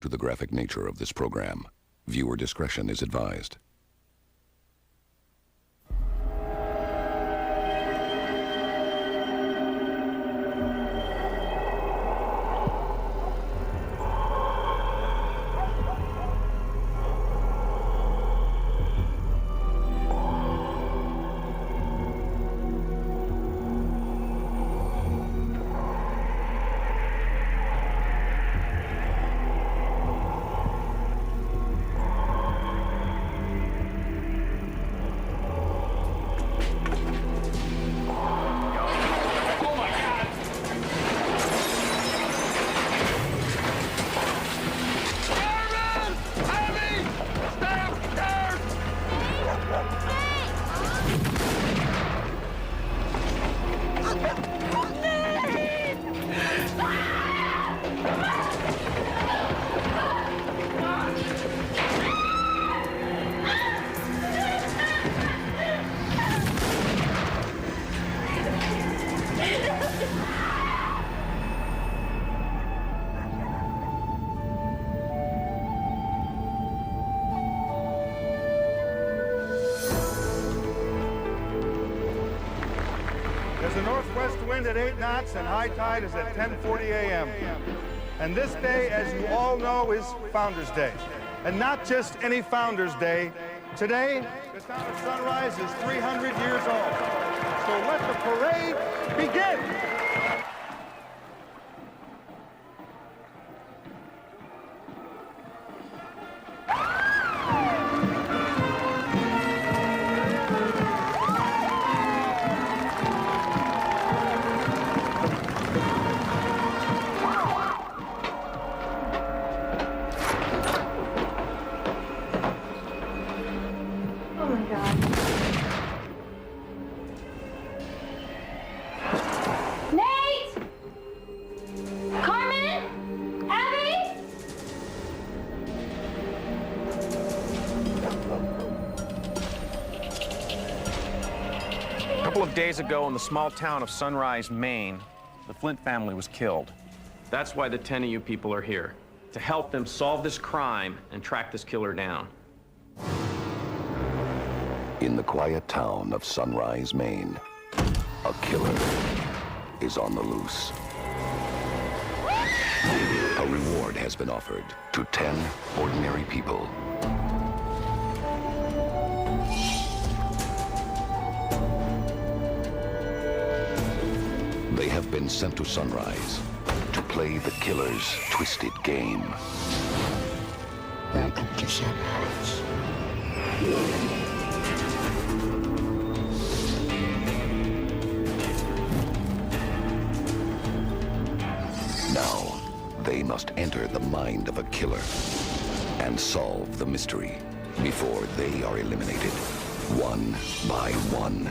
to the graphic nature of this program. Viewer discretion is advised. There's a northwest wind at 8 knots and high tide is at 10:40 a.m. And this day, as you all know, is Founders Day. And not just any Founders Day. Today, the town of Sunrise is 300 years old. So let the parade begin. A couple of days ago in the small town of Sunrise, Maine, the Flint family was killed. That's why the 10 of you people are here, to help them solve this crime and track this killer down. In the quiet town of Sunrise, Maine, a killer is on the loose. A reward has been offered to 10 ordinary people. They have been sent to Sunrise to play the killer's twisted game. Welcome to Sunrise. Now, they must enter the mind of a killer and solve the mystery before they are eliminated, one by one.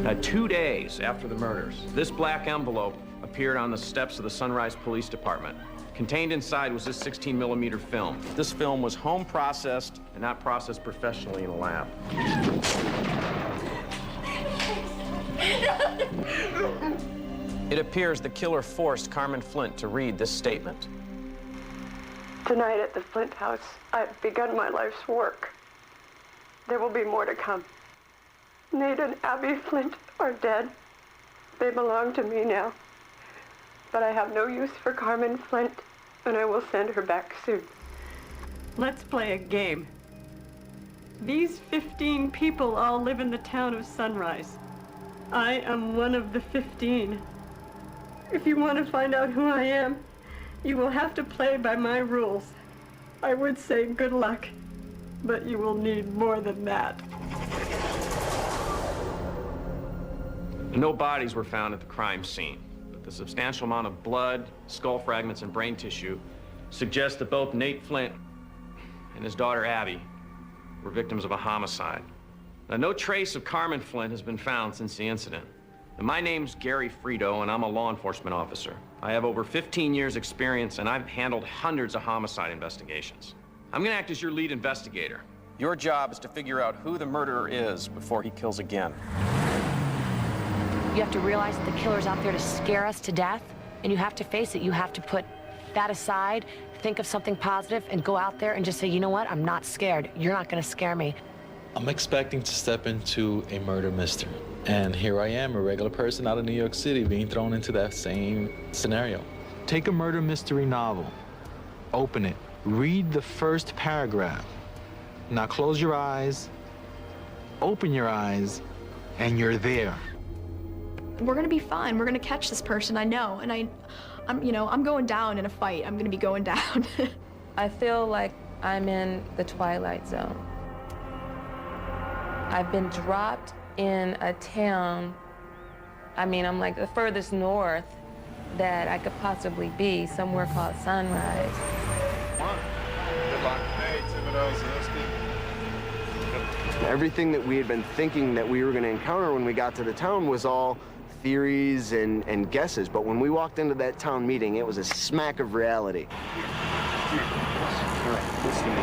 Now, 2 days after the murders, this black envelope appeared on the steps of the Sunrise Police Department. Contained inside was this 16mm film. This film was home processed and not processed professionally in a lab. It appears the killer forced Carmen Flint to read this statement. Tonight at the Flint house, I've begun my life's work. There will be more to come. Nate and Abby Flint are dead. They belong to me now. But I have no use for Carmen Flint, and I will send her back soon. Let's play a game. These 15 people all live in the town of Sunrise. I am one of the 15. If you want to find out who I am, you will have to play by my rules. I would say good luck, but you will need more than that. No bodies were found at the crime scene, but the substantial amount of blood, skull fragments, and brain tissue suggests that both Nate Flint and his daughter Abby were victims of a homicide. Now, no trace of Carmen Flint has been found since the incident. And my name's Gary Frito, and I'm a law enforcement officer. I have over 15 years experience, and I've handled hundreds of homicide investigations. I'm gonna act as your lead investigator. Your job is to figure out who the murderer is before he kills again. You have to realize that the killer's out there to scare us to death, and you have to face it. You have to put that aside, think of something positive, and go out there and just say, you know what, I'm not scared. You're not gonna scare me. I'm expecting to step into a murder mystery. And here I am, a regular person out of New York City, being thrown into that same scenario. Take a murder mystery novel, open it, read the first paragraph. Now close your eyes, open your eyes, and you're there. We're gonna be fine. We're gonna catch this person, I know. And I'm going down in a fight. I'm gonna be going down. I feel like I'm in the Twilight Zone. I've been dropped in a town, I'm like the furthest north that I could possibly be, somewhere called Sunrise. Good luck. Hey, Thibodeau, Everything that we had been thinking that we were going to encounter when we got to the town was all theories and guesses. But when we walked into that town meeting, it was a smack of reality. All right, listen to me.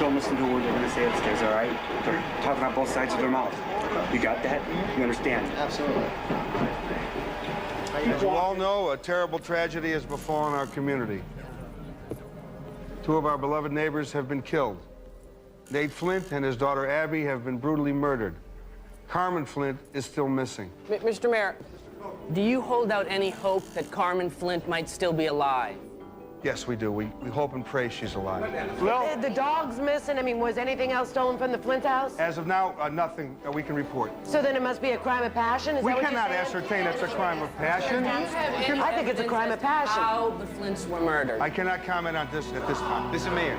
Don't listen to a word they're going to say upstairs, all right? They're talking out both sides of their mouth. You got that? You understand? Absolutely. As you all know, a terrible tragedy has befallen our community. 2 of our beloved neighbors have been killed. Nate Flint and his daughter Abby have been brutally murdered. Carmen Flint is still missing. Mr. Mayor, do you hold out any hope that Carmen Flint might still be alive? Yes, we do. We hope and pray she's alive. Well, the dog's missing. Was anything else stolen from the Flint house? As of now, nothing we can report. So then it must be a crime of passion? We cannot ascertain it's a crime of passion. I think it's a crime of passion. How the Flints were murdered. I cannot comment on this at this time. Mr. Mayor,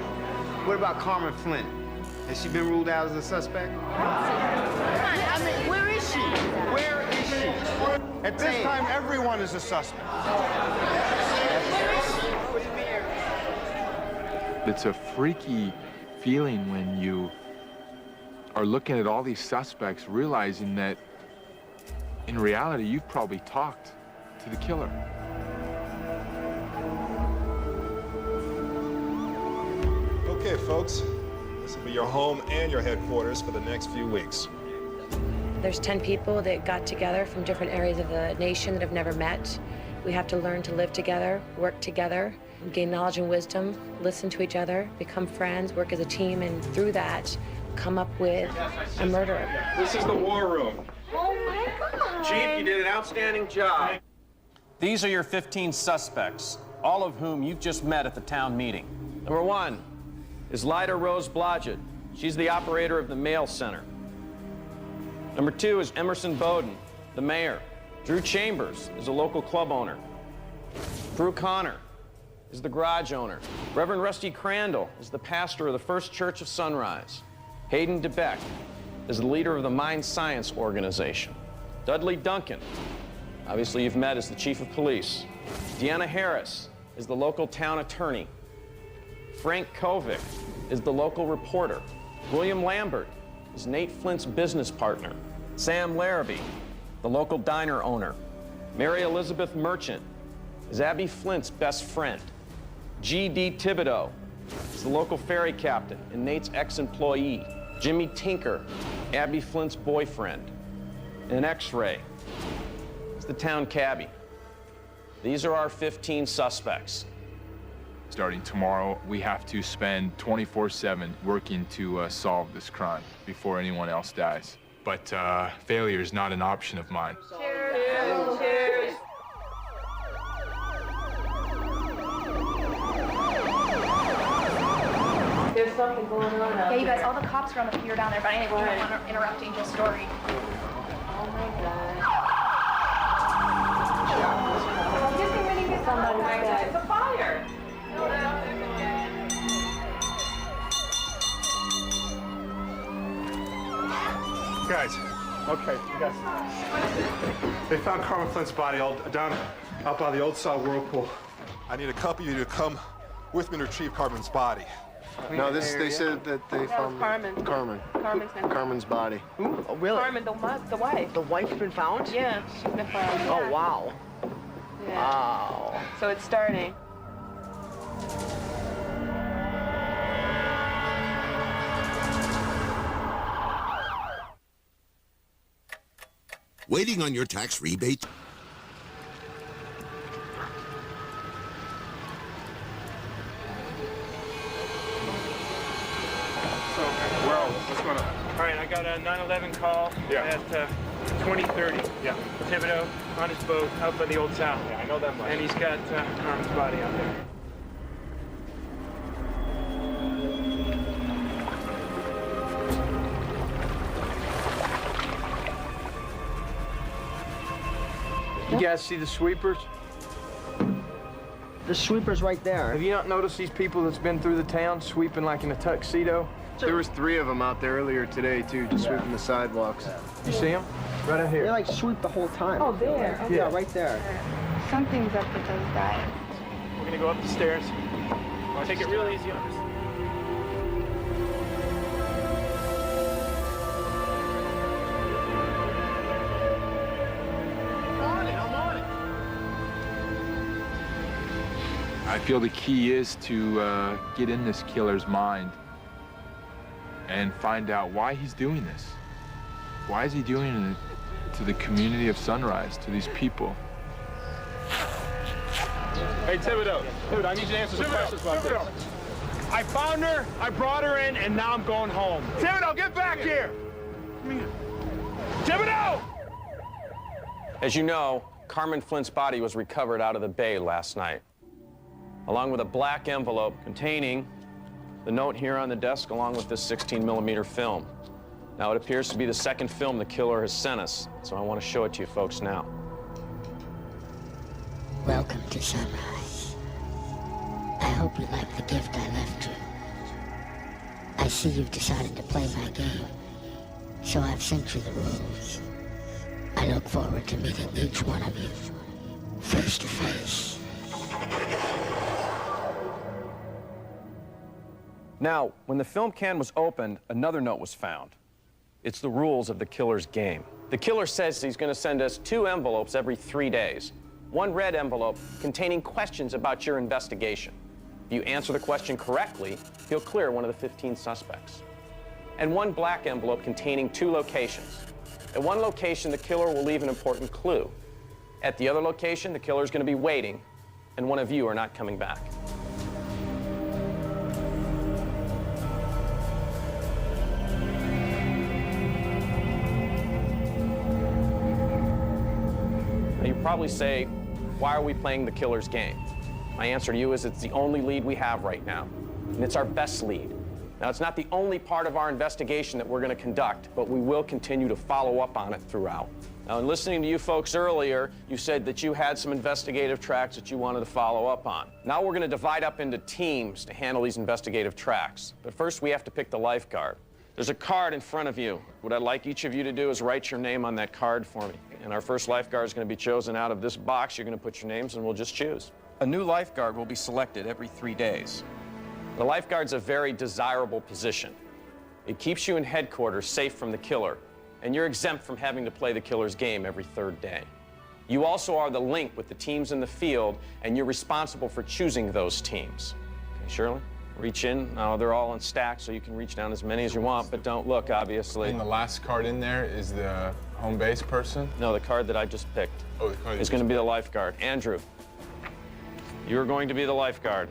what about Carmen Flint? Has she been ruled out as a suspect? Where is she? Where is she? At this time, everyone is a suspect. It's a freaky feeling when you are looking at all these suspects, realizing that in reality, you've probably talked to the killer. Okay, folks, this will be your home and your headquarters for the next few weeks. There's 10 people that got together from different areas of the nation that have never met. We have to learn to live together, work together, gain knowledge and wisdom, listen to each other, become friends, work as a team, and through that, come up with a murderer. This is the war room. Oh my God! Chief, you did an outstanding job. These are your 15 suspects, all of whom you've just met at the town meeting. Number 1 is Lyda Rose Blodgett. She's the operator of the mail center. Number 2 is Emerson Bowden, the mayor. Drew Chambers is a local club owner. Drew Connor is the garage owner. Reverend Rusty Crandall is the pastor of the First Church of Sunrise. Hayden DeBeck is the leader of the Mind Science Organization. Dudley Duncan, obviously you've met, as the chief of police. Deanna Harris is the local town attorney. Frank Kovic is the local reporter. William Lambert is Nate Flint's business partner. Sam Larrabee, the local diner owner. Mary Elizabeth Merchant is Abby Flint's best friend. G.D. Thibodeau is the local ferry captain and Nate's ex-employee. Jimmy Tinker, Abby Flint's boyfriend. And X-Ray is the town cabbie. These are our 15 suspects. Starting tomorrow, we have to spend 24/7 working to solve this crime before anyone else dies. But failure is not an option of mine. Cheers. Cheers. There's something going on out Yeah, you guys, all the cops are on the pier down there, but I ain't interrupt Angel's story. Oh my God. Just get ready to get somebody. It's a fire. Guys, okay, you guys. They found Carmen Flint's body all down out by the old saw whirlpool. I need a couple of you to come with me to retrieve Carmen's body. No, they said that they found Carmen's body. Ooh, oh, really? Carmen, the wife. The wife's been found? Yeah, she's been found. Oh, wow. Yeah. Wow. So it's starting. Waiting on your tax rebate? What's going on? All right, I got a 911 call at 2030. Yeah. Thibodeau on his boat out by the Old South. Yeah, I know that much. And he's got Carmen's body out there. You guys see the sweepers? The sweeper's right there. Have you not noticed these people that's been through the town sweeping like in a tuxedo? There was 3 of them out there earlier today, too, just sweeping the sidewalks. You see them? Right out here. They, like, sweep the whole time. Oh, there. Okay. Yeah, right there. Something's up with those guys. We're gonna go up the stairs. Take it real easy on us. I feel the key is to get in this killer's mind and find out why he's doing this. Why is he doing it to the community of Sunrise, to these people? Hey, Thibodeau, I need you to answer some questions about this. I found her, I brought her in, and now I'm going home. Thibodeau, get back here! Come here. Thibodeau! As you know, Carmen Flint's body was recovered out of the bay last night, along with a black envelope containing the note here on the desk, along with this 16mm film. Now, it appears to be the second film the killer has sent us, so I want to show it to you folks now. Welcome to Sunrise. I hope you like the gift I left you. I see you've decided to play my game, so I've sent you the rules. I look forward to meeting each one of you, face to face. Now, when the film can was opened, another note was found. It's the rules of the killer's game. The killer says he's going to send us 2 envelopes every 3 days. 1 red envelope containing questions about your investigation. If you answer the question correctly, he'll clear one of the 15 suspects. And 1 black envelope containing 2 locations. At 1 location, the killer will leave an important clue. At the other location, the killer's going to be waiting, and one of you are not coming back. Now, you probably say, why are we playing the killer's game? My answer to you is it's the only lead we have right now, and it's our best lead. Now, it's not the only part of our investigation that we're going to conduct, but we will continue to follow up on it throughout. Now, in listening to you folks earlier, you said that you had some investigative tracks that you wanted to follow up on. Now we're going to divide up into teams to handle these investigative tracks. But first, we have to pick the lifeguard. There's a card in front of you. What I'd like each of you to do is write your name on that card for me. And our first lifeguard is going to be chosen out of this box. You're going to put your names, and we'll just choose. A new lifeguard will be selected every 3 days. The lifeguard's a very desirable position. It keeps you in headquarters safe from the killer, and you're exempt from having to play the killer's game every 3rd day. You also are the link with the teams in the field, and you're responsible for choosing those teams. Okay, Shirley, reach in. Now, they're all in stacks, so you can reach down as many as you want, but don't look, obviously. And the last card in there is the home base person? No, the card that I just picked is going to be the lifeguard. Andrew, you're going to be the lifeguard.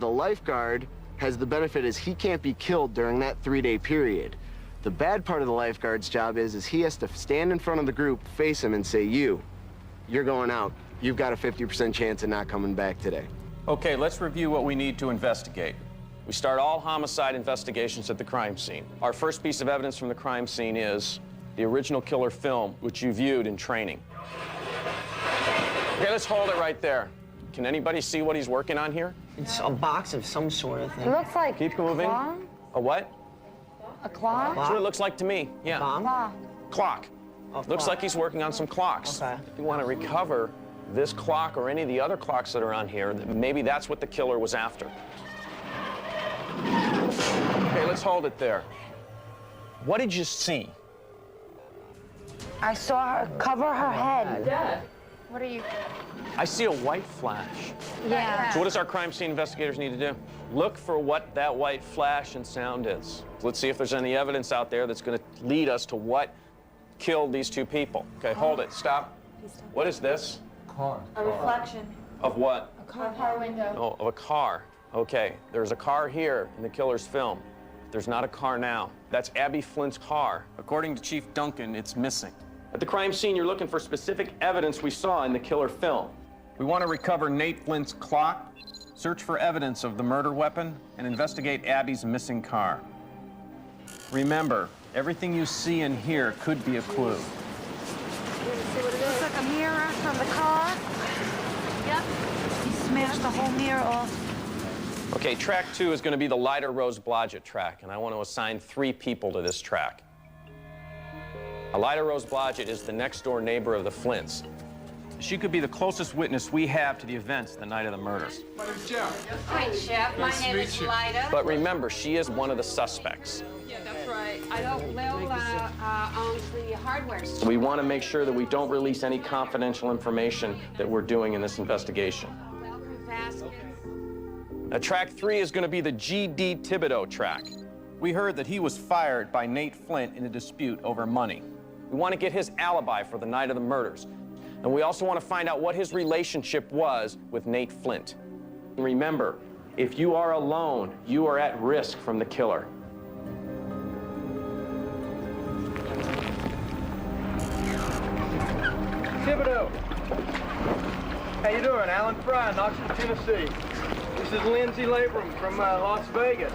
The lifeguard has the benefit is he can't be killed during that 3-day period. The bad part of the lifeguard's job is he has to stand in front of the group, face him, and say, you're going out. You've got a 50% chance of not coming back today. Okay, let's review what we need to investigate. We start all homicide investigations at the crime scene. Our first piece of evidence from the crime scene is the original killer film, which you viewed in training. Okay, let's hold it right there. Can anybody see what he's working on here? It's a box of some sort of thing. It looks like Keep moving. claw? A what? A claw? That's what it looks like to me. Yeah. Claw. Clock. Looks like he's working on some clocks. Okay. If you want to recover this clock or any of the other clocks that are on here, then maybe that's what the killer was after. Okay, let's hold it there. What did you see? I saw her cover her head. What are you? I see a white flash. Yeah. So what does our crime scene investigators need to do? Look for what that white flash and sound is. Let's see if there's any evidence out there that's going to lead us to what killed these two people. Okay, hold it, stop. What is this? Car. A reflection. Of what? A car window. Oh, of a car. Okay, there's a car here in the killer's film. There's not a car now. That's Abby Flint's car. According to Chief Duncan, it's missing. At the crime scene, you're looking for specific evidence we saw in the killer film. We want to recover Nate Flint's clock, search for evidence of the murder weapon, and investigate Abby's missing car. Remember, everything you see and hear could be a clue. Looks like a mirror from the car. Yep. He smashed the whole mirror off. Okay, track 2 is going to be the Lyda Rose Blodgett track, and I want to assign 3 people to this track. Lyda Rose Blodgett is the next-door neighbor of the Flints. She could be the closest witness we have to the events the night of the murders. Hi, Chef. My name is Lyda. But remember, she is one of the suspects. Yeah, that's right. I don't know owns the hardware store. We want to make sure that we don't release any confidential information that we're doing in this investigation. Welcome basket. Now, track 3 is going to be the G.D. Thibodeau track. We heard that he was fired by Nate Flint in a dispute over money. We want to get his alibi for the night of the murders. And we also want to find out what his relationship was with Nate Flint. And remember, if you are alone, you are at risk from the killer. Thibodeau. How you doing? Alan Fry, Knoxville, Tennessee. This is Lindsay Labrum from Las Vegas.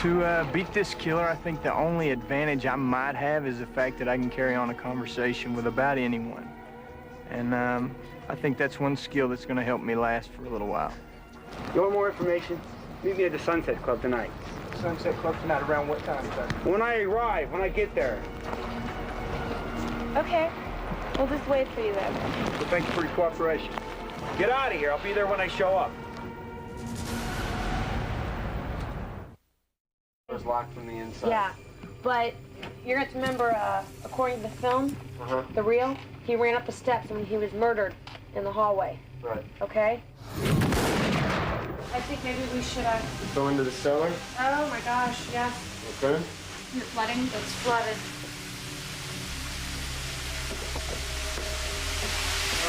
To beat this killer, I think the only advantage I might have is the fact that I can carry on a conversation with about anyone. And I think that's one skill that's going to help me last for a little while. You want more information? Meet me at the Sunset Club tonight. Sunset Club tonight around what time, sir? When I arrive, when I get there. Okay. We'll just wait for you then. Well, thank you for your cooperation. Get out of here. I'll be there when I show up. It was locked from the inside. Yeah, but you're going to remember, according to the film, the reel, he ran up the steps when he was murdered in the hallway. Right. Okay? I think maybe we should Go into the cellar? Oh my gosh, yes. Okay. You're flooding? It's flooded.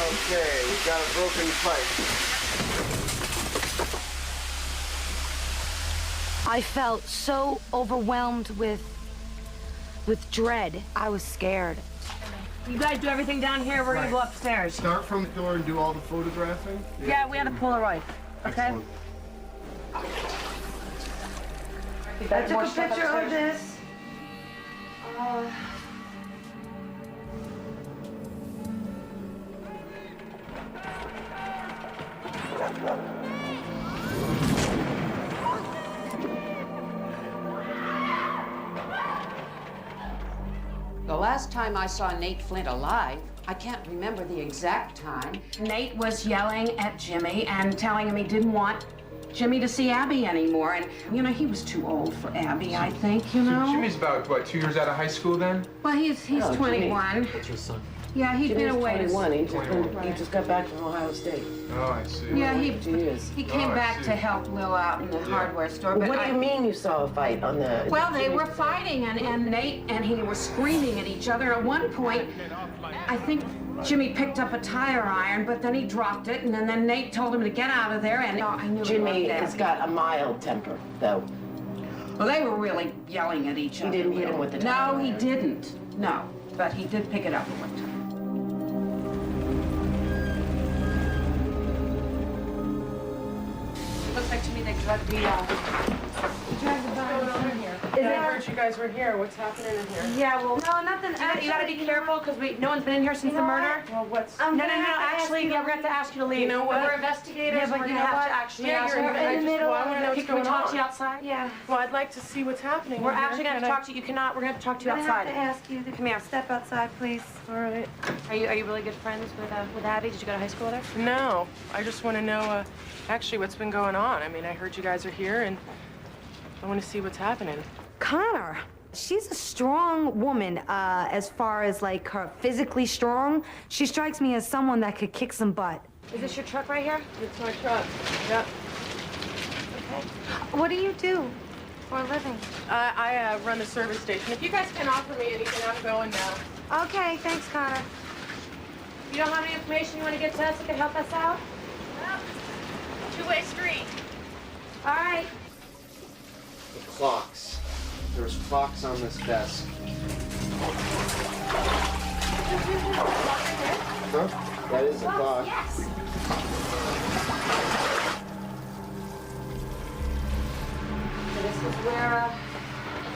Okay, we've got a broken pipe. I felt so overwhelmed with dread. I was scared. You guys do everything down here. We're gonna go upstairs. Start from the door and do all the photographing? Yeah, we had a Polaroid. Okay. I took a picture of this. The last time I saw Nate Flint alive, I can't remember the exact time. Nate was yelling at Jimmy and telling him he didn't want Jimmy to see Abby anymore. And, you know, he was too old for Abby, I think, you know? So Jimmy's about, what, 2 years out of high school then? Well, he's 21. That's your son. Yeah, he'd been away. 21. He just got back from Ohio State. Oh, I see. Yeah, he came back to help Lil out in the hardware store. But What do you mean you saw a fight on the... Well, they were fighting, and Nate and he were screaming at each other. At one point, I think Jimmy picked up a tire iron, but then he dropped it, and then Nate told him to get out of there, and I knew Jimmy has got a mild temper, though. Well, they were really yelling at each other. He didn't hit him with the tire No, he iron. didn't. No, but he did pick it up one time. Looks like to me they drugged the body in here. I heard you guys were here. What's happening in here? Yeah, well, no, nothing. You gotta be careful because no one's been in here since the murder. Well, what's... No, actually, we're gonna have to ask you to leave. You know what? We're investigators. Yeah, but we're you gonna know have what? to actually Yeah, ask you're you. in the middle. I want to know what's Can we going talk on. to you outside? Yeah. Well, I'd like to see what's happening. We're in here. actually gonna have to Can I- talk to you. You cannot. We're gonna have to talk to you I have outside. to ask you to come here. Step outside, please. All right. Are you really good friends with Abby? Did you go to high school with her? No, I just want to know actually what's been going on. I mean, I heard you guys are here, and I want to see what's happening. Connor, she's a strong woman as far as like her physically strong. She strikes me as someone that could kick some butt. Is this your truck right here? It's my truck. Yep. Okay. What do you do for a living? I run the service station. If you guys can offer me anything, I'm going now. Okay, thanks, Connor. You don't have any information you want to get to us that could help us out? Two-way street. All right. The clocks. There was clocks on this desk. Huh? That is the clock. Yes. So this is where,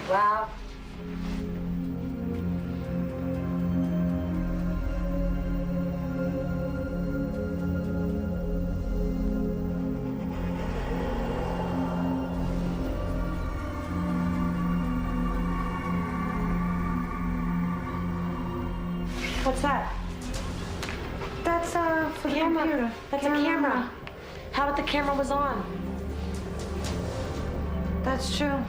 wow. What's that? That's, for the computer. That's a camera. How about the camera was on? That's true.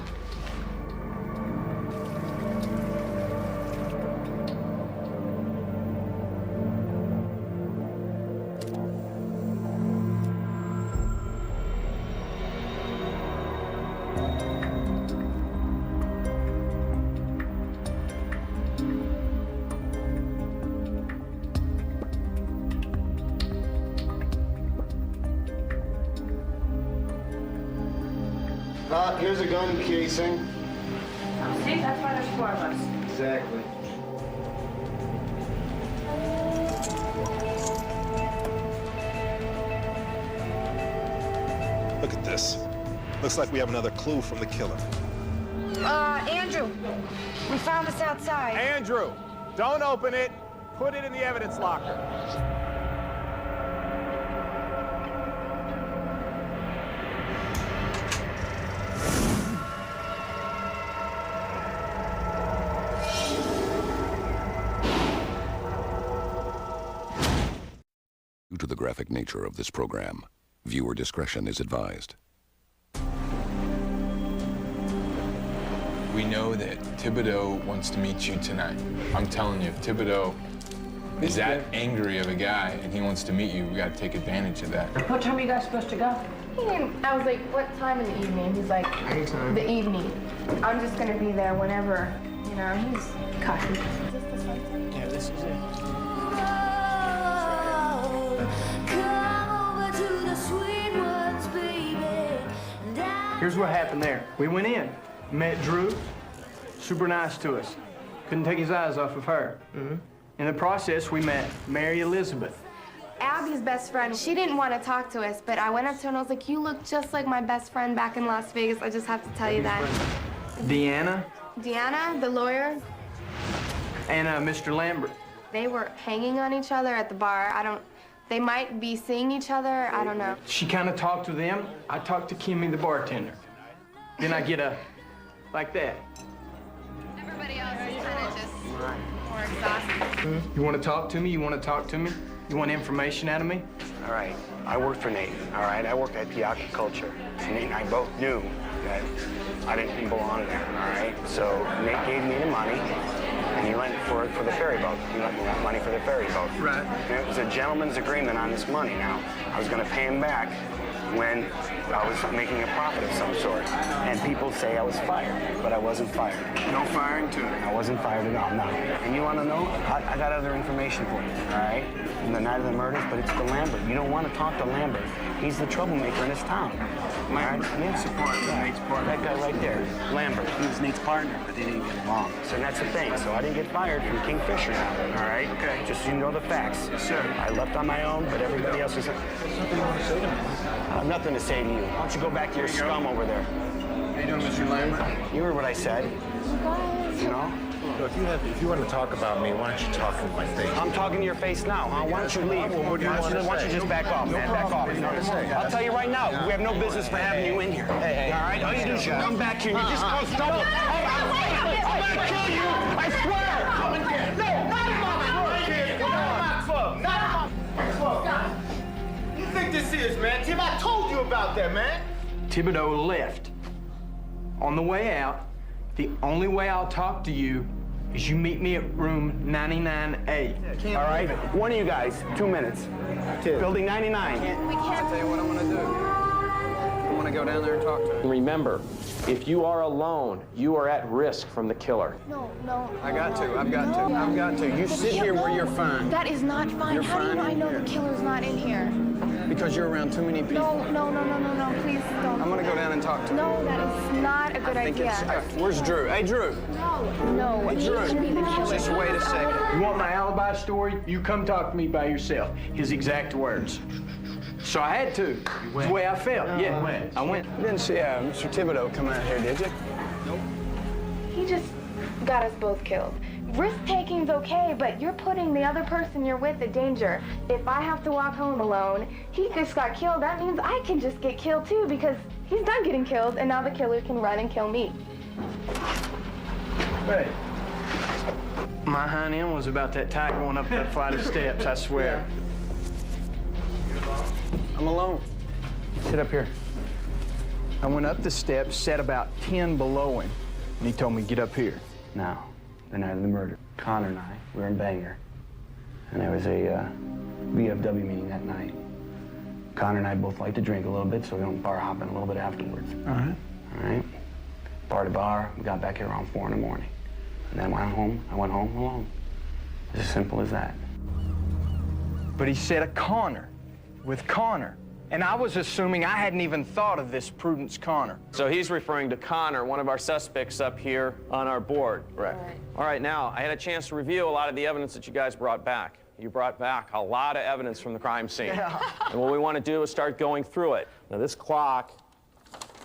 Here's a gun casing. Oh, see, that's why there's four of us. Exactly. Look at this. Looks like we have another clue from the killer. Andrew, we found this outside. Andrew, don't open it. Put it in the evidence locker. Due to the graphic nature of this program, viewer discretion is advised. We know that Thibodeau wants to meet you tonight. I'm telling you, if Thibodeau is that angry of a guy and he wants to meet you, we gotta take advantage of that. What time are you guys supposed to go? I was like, what time in the evening? He's like, Anytime. the evening. I'm just gonna be there whenever, you know, he's cocky. Is this the sunset? Yeah, this is it. Here's what happened there. We went in, met Drew, super nice to us. Couldn't take his eyes off of her. In the process, we met Mary Elizabeth. Abby's best friend, she didn't want to talk to us, but I went up to her and I was like, you look just like my best friend back in Las Vegas. I just have to tell you that. Deanna Deanna, the lawyer, and Mr. Lambert. they were hanging on each other at the bar. They might be seeing each other. I don't know. She kind of talked to them. I talked to Kimmy, the bartender. Then I get a, like that. Everybody else is kind of just more exhausted. You want to talk to me? You want to talk to me? You want information out of me? All right, I worked for Nate, all right? I worked at Piaka Culture. And Nate and I both knew that I didn't belong there, all right? So Nate gave me the money, and he lent for the ferry boat. He lent me that money for the ferry boat. Right. And it was a gentleman's agreement on this money now. I was gonna pay him back when I was making a profit of some sort. And people say I was fired, but I wasn't fired. No firing to it. I wasn't fired at all, no. And you want to know? I got other information for you, all right? From the night of the murders, but it's the Lambert. You don't want to talk to Lambert. He's the troublemaker in his town. Lambert, Yeah. support Nate's partner. That guy right there, Lambert. He was Nate's partner, but they didn't get along. So that's the thing. So I didn't get fired from Kingfisher now, all right? Okay. Just so you know the facts. Yes, sir. I left on my own, but everybody else is... Something you want to say to me? I have nothing to say to you. Why don't you go back to your scum over there? How you doing, Mr. Lambert? You heard what I said. You know? Look, if you want to talk about me, why don't you talk in my face? I'm talking to your face now, huh? Why don't you leave? What do you want to Why don't you just back off, man? Back off. I'll tell you right now, we have no business for having you in here. All right? All you do is you come back here and you just cause trouble. I'm gonna kill you! I swear! Come in here. No, not in my club. Not in my club. You think this is, man? Tim, I told you about that, man. Thibodeau left. On the way out, the only way I'll talk to you is you meet me at room 99A. All right? One of you guys, 2 minutes. Building 99. We can't. I'll tell you what I'm gonna do. I'm gonna go down there and talk to him. Remember, if you are alone, you are at risk from the killer. No. I've got to. You sit here where you're fine. That is not fine. You're How do you know I know the killer's not in here? Because you're around too many people. No, please don't. I'm gonna go down and talk to him. No, that is not a good idea. Where's Drew? Hey, Drew. No, Hey, he Drew. could be the killer. Just wait a second. You want my alibi story? You come talk to me by yourself. His exact words. So I had to. It's the way I felt. Yeah, I went. You didn't see Mr. Thibodeau come out here, did you? Nope. He just got us both killed. Risk-taking's okay, but you're putting the other person you're with in danger. If I have to walk home alone, he just got killed. That means I can just get killed too, because he's done getting killed, and now the killer can run and kill me. Hey. My hind end was about that tight going up that flight of steps, I swear. I'm alone. Sit up here. I went up the steps, sat about 10 below him, and he told me, get up here. Now, the night of the murder, Connor and I, we were in Bangor, and there was a VFW meeting that night. Connor and I both like to drink a little bit, so we went bar hopping a little bit afterwards. All right. Bar to bar, we got back here around 4 in the morning. And then I went home alone. It's as simple as that. But he said a Connor, with Connor. And I was assuming I hadn't even thought of this Prudence Connor. So he's referring to Connor, one of our suspects up here on our board. Right. All right, now, I had a chance to review a lot of the evidence that you guys brought back. You brought back a lot of evidence from the crime scene. Yeah. And what we want to do is start going through it. Now, this clock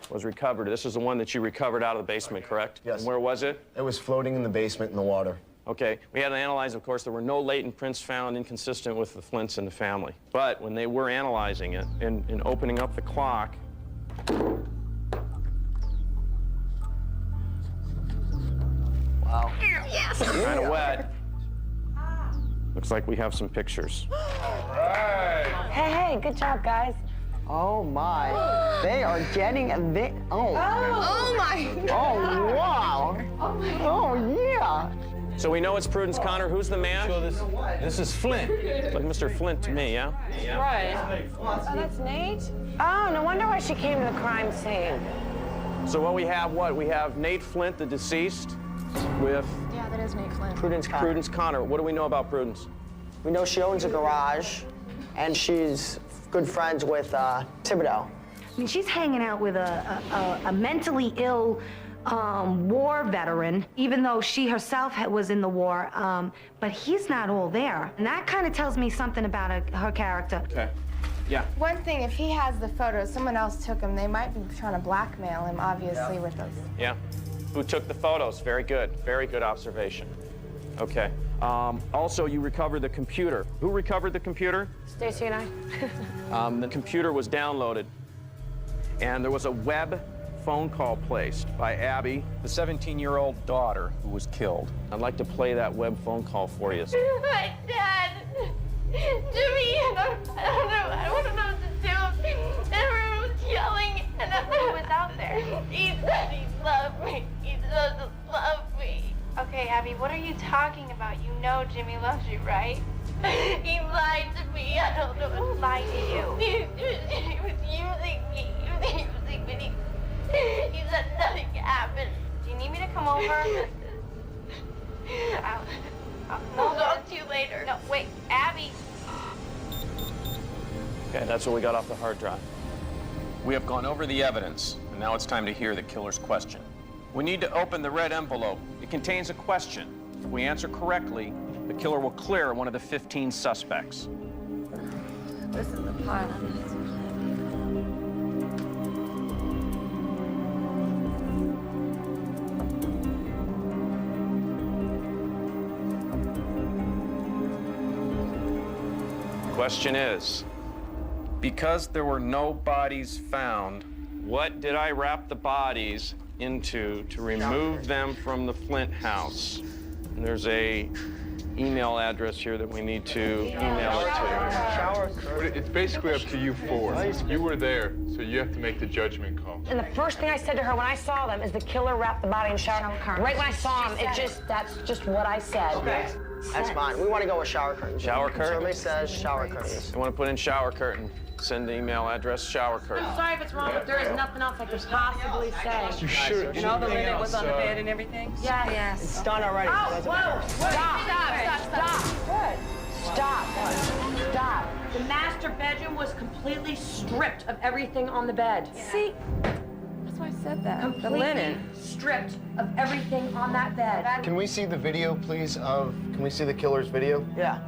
was recovered. This is the one that you recovered out of the basement, correct? Yes. And where was it? It was floating in the basement in the water. Okay, we had to analyze, of course, there were no latent prints found inconsistent with the Flints in the family. But when they were analyzing it and opening up the clock, Wow. Yes! kind of wet. Looks like we have some pictures. Hey, good job, guys. Oh my. They are getting a bit. Oh my. Oh wow. Oh yeah. So we know it's Prudence Connor. Who's the man? This is Flint. Like Mr. Flint to me, yeah? Right. Oh, that's Nate? Oh, no wonder why she came to the crime scene. So what we have, we have Nate Flint, the deceased, with Yeah, that is Nate Flint. Prudence Connor. What do we know about Prudence? We know she owns a garage, and she's good friends with Thibodeau. I mean, she's hanging out with a mentally ill war veteran, even though she herself was in the war, but he's not all there. And that kind of tells me something about her character. Okay. Yeah. One thing, if he has the photos, someone else took them, they might be trying to blackmail him, obviously, with those. Yeah. Who took the photos? Very good. Very good observation. Okay. Also, you recovered the computer. Who recovered the computer? Stacy and I. The computer was downloaded, and there was a web phone call placed by Abby, the 17-year-old daughter who was killed. I'd like to play that web phone call for you. My dad, Jimmy, I don't know what to do. Everyone was yelling, and who was out there? He said he loved me. He doesn't love me. Okay, Abby, what are you talking about? You know Jimmy loves you, right? He lied to me. I don't know what lied to you. He was using me. He was using me. He said nothing happened. Do you need me to come over? I'll talk to you later. No, wait, Abby. Okay, that's what we got off the hard drive. We have gone over the evidence, and now it's time to hear the killer's question. We need to open the red envelope. It contains a question. If we answer correctly, the killer will clear one of the 15 suspects. This is the part. Question is, because there were no bodies found, what did I wrap the bodies into to remove them from the Flint house? And there's a email address here that we need to email it to. It's basically up to you four. You were there, so you have to make the judgment call. And the first thing I said to her when I saw them is the killer wrapped the body in shower curtains. Right when I saw him, that's just what I said. Okay, that's fine. We want to go with shower curtains. Shower curtains? Survey says shower curtains. You want to put in shower curtain. Send the email address, shower curtain. I'm sorry if it's wrong, but there is nothing else I could possibly say. You sure? And all the linen was on the bed and everything? Yes. It's done already. Oh, whoa! Stop. The master bedroom was completely stripped of everything on the bed. See? That's why I said that. Completely The linen. stripped of everything on that bed. Can we see the video, please, can we see the killer's video? Yeah.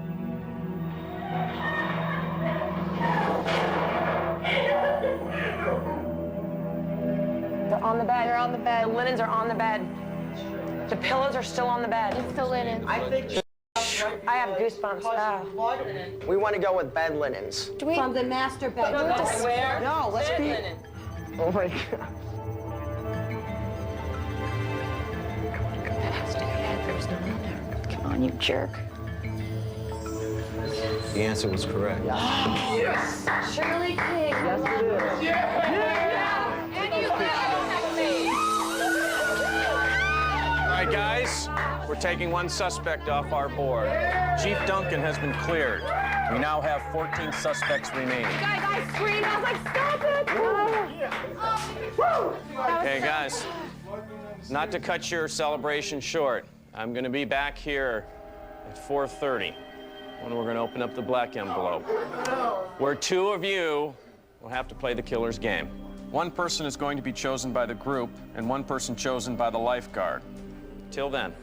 They're on the bed. They're on the bed. The linens are on the bed. The pillows are still on the bed. It's the linen. I think I have goosebumps. we want to go with bed linens. Do we? From the master bedroom. No, let's be. Oh my God. There's no one there. Come on, you jerk. The answer was correct. Yes! Shirley King. Yes, it is. Yeah! And you All right, guys, we're taking one suspect off our board. Chief Duncan has been cleared. We now have 14 suspects remaining. Guys, I screamed. I was like, stop it! Okay, guys, not to cut your celebration short, I'm going to be back here at 4:30 when we're going to open up the black envelope, where two of you will have to play the killer's game. One person is going to be chosen by the group and one person chosen by the lifeguard. Till then,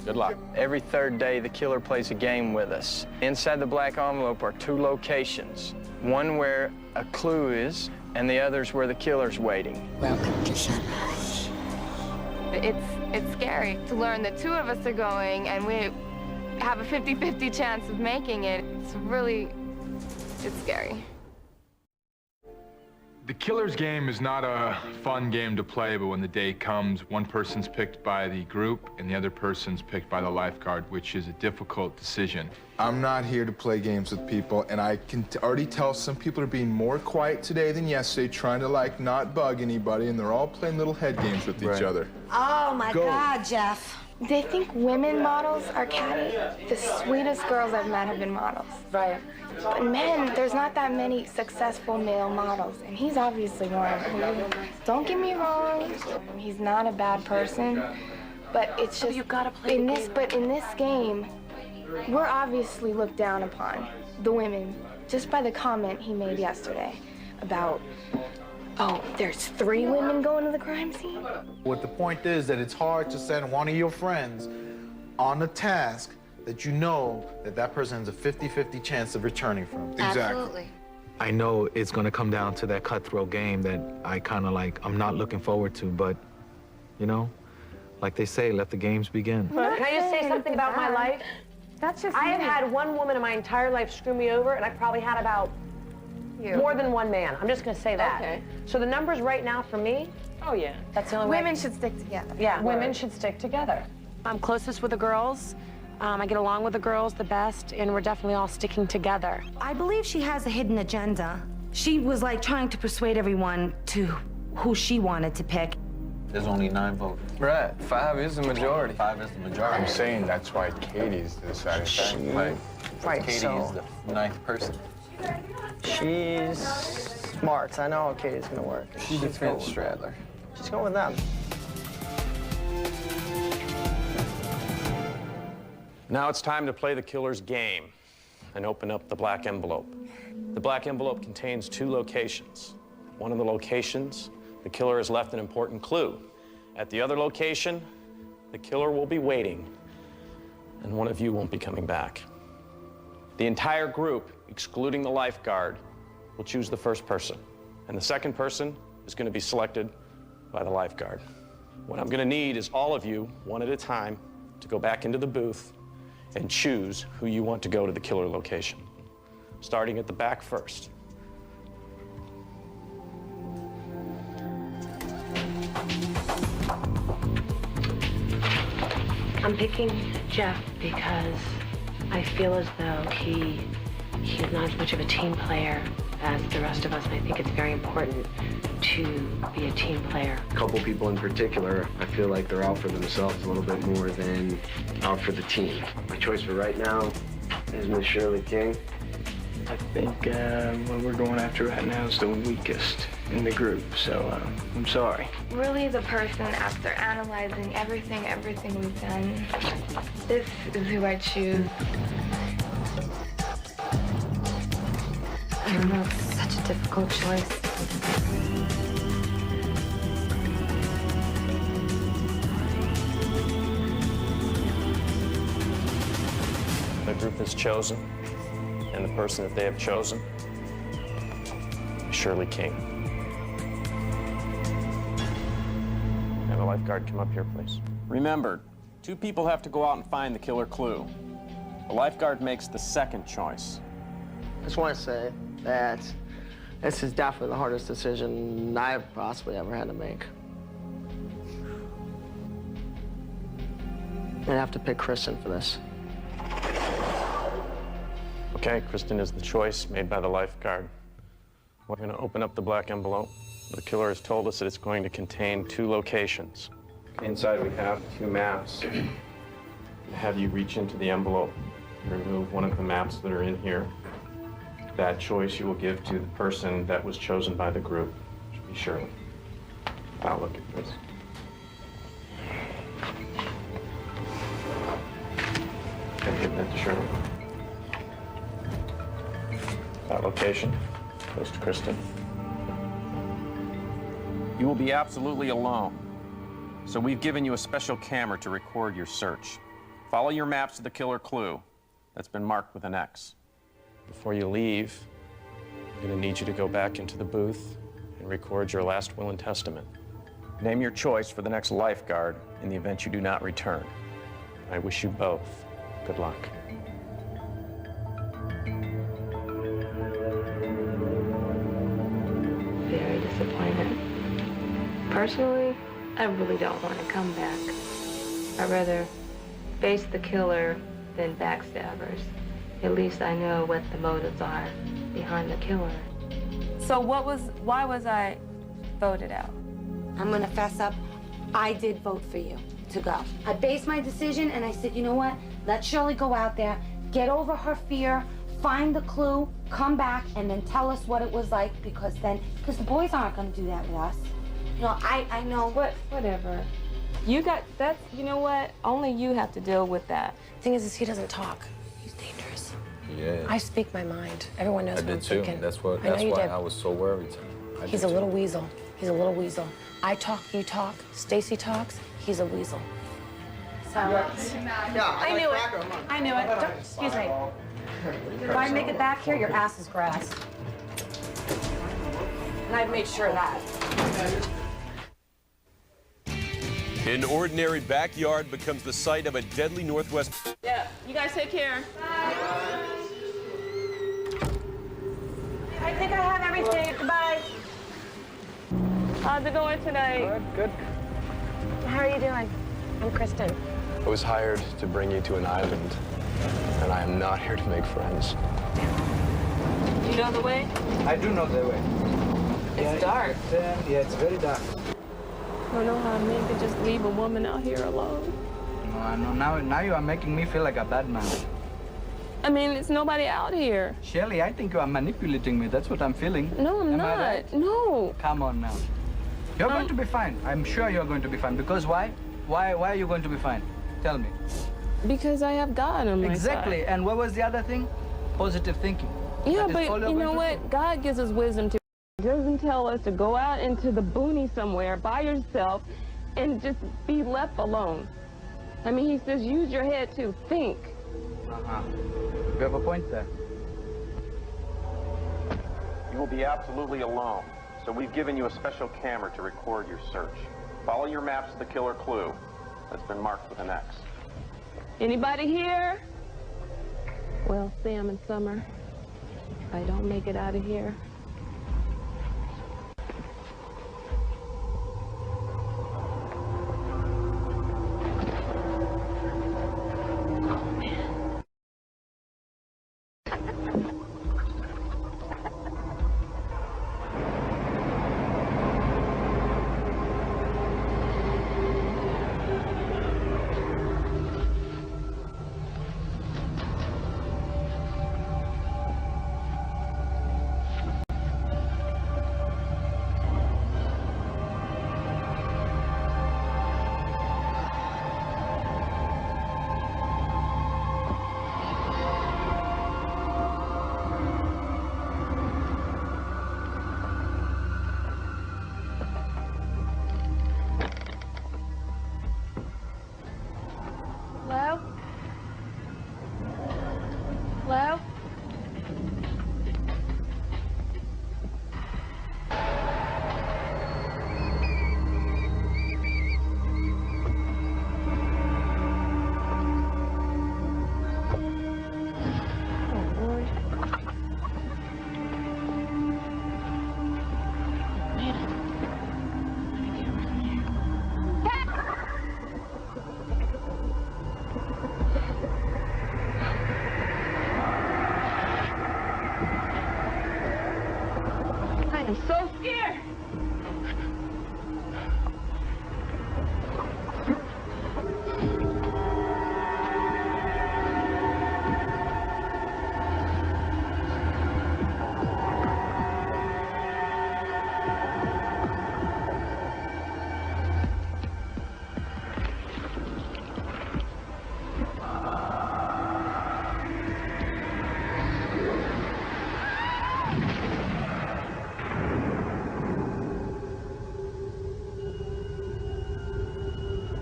good luck. Every third day, the killer plays a game with us. Inside the black envelope are two locations. One where a clue is, and the other's where the killer's waiting. Welcome to Sunrise. It's scary to learn that two of us are going and we have a 50-50 chance of making it. It's scary. The killer's game is not a fun game to play, but when the day comes, one person's picked by the group and the other person's picked by the lifeguard, which is a difficult decision. I'm not here to play games with people, and I can already tell some people are being more quiet today than yesterday, trying to, like, not bug anybody, and they're all playing little head games with each other. Oh, my God, Jeff. They think women models are catty. The sweetest girls I've met have been models. Right. But men, there's not that many successful male models, and he's obviously one. Don't get me wrong, he's not a bad person, but it's just you gotta play in this game, we're obviously looked down upon, the women, just by the comment he made yesterday about, oh, there's 3 women going to the crime scene? What the point is that it's hard to send one of your friends on a task that you know that person has a 50-50 chance of returning from. Absolutely. I know it's gonna come down to that cutthroat game that I'm not looking forward to, but, you know, like they say, let the games begin. Can I just say something about my life? That's just I have had one woman in my entire life screw me over, and I probably had about more than one man. I'm just going to say that. Okay. So the numbers right now for me, Oh, yeah. that's the only way. Women should stick together. Yeah, women should stick together. I'm closest with the girls. I get along with the girls the best, and we're definitely all sticking together. I believe she has a hidden agenda. She was like trying to persuade everyone to who she wanted to pick. There's only 9 votes. Right, 5 is the majority. 5 is the majority. I'm saying that's why Katie's the deciding factor. Right, Katie so is the 9th person. she's smart. I know how Katie's gonna work. She defends Stradler. She's going with them. Now it's time to play the killer's game and open up the black envelope. The black envelope contains 2 locations. One of the locations, the killer has left an important clue. At the other location, the killer will be waiting, and one of you won't be coming back. The entire group, excluding the lifeguard, will choose the first person, and the second person is going to be selected by the lifeguard. What I'm going to need is all of you, one at a time, to go back into the booth and choose who you want to go to the killer location, starting at the back first. I'm picking Jeff, because I feel as though he's not as much of a team player as the rest of us, and I think it's very important to be a team player. A couple people in particular, I feel like they're out for themselves a little bit more than out for the team. My choice for right now is Miss Shirley King. I think what we're going after right now is the weakest in the group, so I'm sorry. Really the person, after analyzing everything we've done, this is who I choose. I don't know, it's such a difficult choice. The group is chosen, and the person that they have chosen is Shirley King. Have a lifeguard come up here, please. Remember, 2 people have to go out and find the killer clue. The lifeguard makes the second choice. I just want to say that this is definitely the hardest decision I've possibly ever had to make. I have to pick Kristen for this. Okay, Kristen is the choice made by the lifeguard. We're going to open up the black envelope. The killer has told us that it's going to contain 2 locations. Inside we have 2 maps. Have you reach into the envelope, remove one of the maps that are in here. That choice you will give to the person that was chosen by the group. Should be Shirley. I'll look at this. Okay, give that to Shirley. That location goes to Kristen. You will be absolutely alone. So we've given you a special camera to record your search. Follow your maps to the killer clue that's been marked with an X. Before you leave, I'm going to need you to go back into the booth and record your last will and testament. Name your choice for the next lifeguard in the event you do not return. I wish you both good luck. Very disappointed. Personally, I really don't want to come back. I'd rather face the killer than backstabbers. At least I know what the motives are behind the killer. So why was I voted out? I'm gonna fess up. I did vote for you to go. I based my decision and I said, you know what? Let Shirley go out there, get over her fear, find the clue, come back, and then tell us what it was like, because the boys aren't gonna do that with us. You know, I know. Whatever. You know what? Only you have to deal with that. Thing is he doesn't talk. He's dangerous. Yeah. I speak my mind. Everyone knows what I'm thinking. That's why I was so worried. He's a little weasel. He's a little weasel. I talk, you talk. Stacy talks. He's a weasel. So I knew it. I knew it. Excuse me. If I make it back here, your ass is grass. And I've made sure of that. An ordinary backyard becomes the site of a deadly Northwest. Yeah, you guys take care. I think I have everything. Goodbye. How's it going tonight? Good. How are you doing? I'm Kristen. I was hired to bring you to an island, and I am not here to make friends. You know the way? I do know the way. It's dark. Yeah, it's very dark. I don't know how a man could just leave a woman out here alone. No, I know. Now you are making me feel like a bad man. I mean, it's nobody out here. Shirley, I think you are manipulating me. That's what I'm feeling. No, I'm Am not. I right? No. Come on now. You're going to be fine. I'm sure you're going to be fine. Because why? Why are you going to be fine? Tell me. Because I have God on my side. Exactly. And what was the other thing? Positive thinking. Yeah, but you know what? God gives us wisdom to. He doesn't tell us to go out into the boonies somewhere by yourself and just be left alone. I mean, he says use your head to think. You have a point there. You will be absolutely alone, so we've given you a special camera to record your search. Follow your maps to the killer clue that's been marked with an X. Anybody here? Well, Sam and Summer, if I don't make it out of here,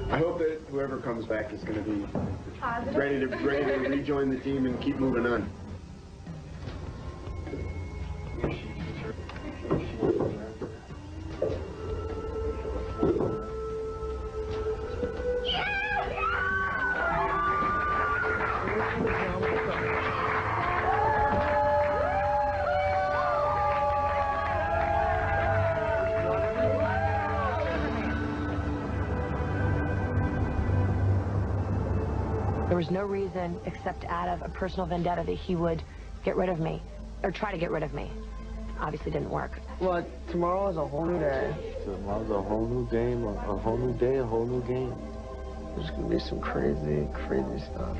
I hope that whoever comes back is going to be ready to rejoin the team and keep moving on. There was no reason except out of a personal vendetta that he would get rid of me, or try to get rid of me. Obviously didn't work. Well, tomorrow is a whole new day. Tomorrow's a whole new game, a whole new day, a whole new game. There's gonna be some crazy, crazy stuff.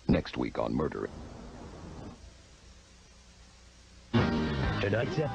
Next week on Murder. Tonight's episode.